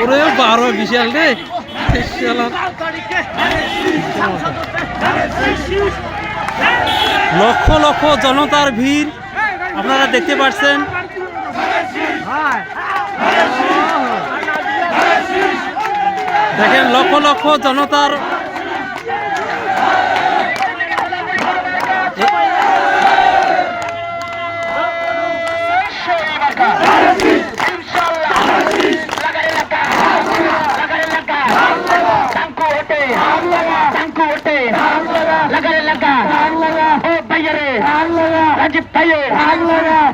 ওরে বারো বিশাল রে লক্ষ লক্ষ জনতার ভিড় আপনারা দেখতে পাচ্ছেন। দেখেন লক্ষ লক্ষ জনতার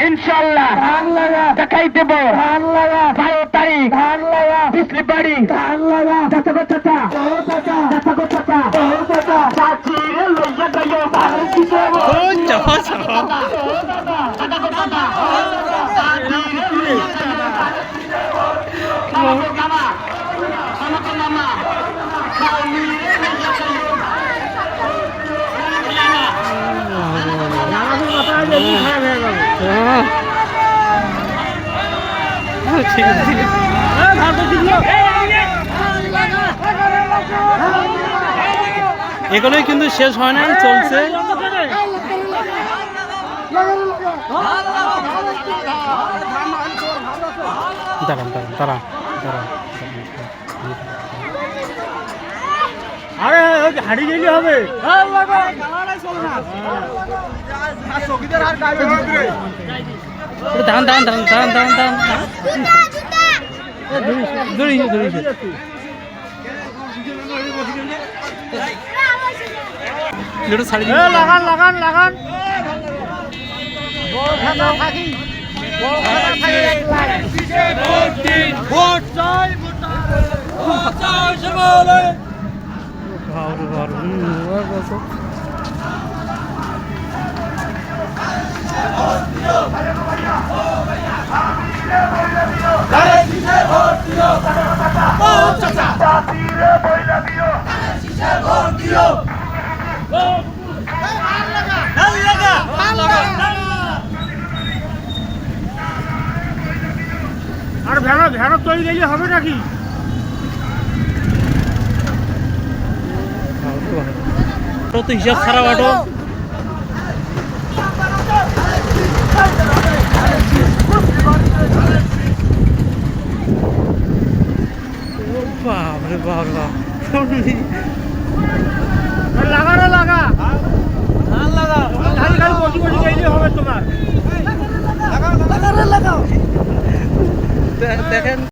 ইনশাল্লাহ দেখাই দেব 12 তারিখ বিসলিবাড়ি এগুলোই কিন্তু শেষ হয় না, চলছে। দাঁড়ান দাঁড়ান দাঁড়ান দাঁড়ান, আরে হারিয়ে গেলে হবে। দাঁড়ান দাঁড়ান দাঁড়ান দাঁড়ান দাঁড়ান দাঁড়ান লাগান লাগান লাগান আর ভেড়া তৈরি গেলে হবে নাকি? তো হিসাব খারাপ আটো বাপরে বাপ লাগা।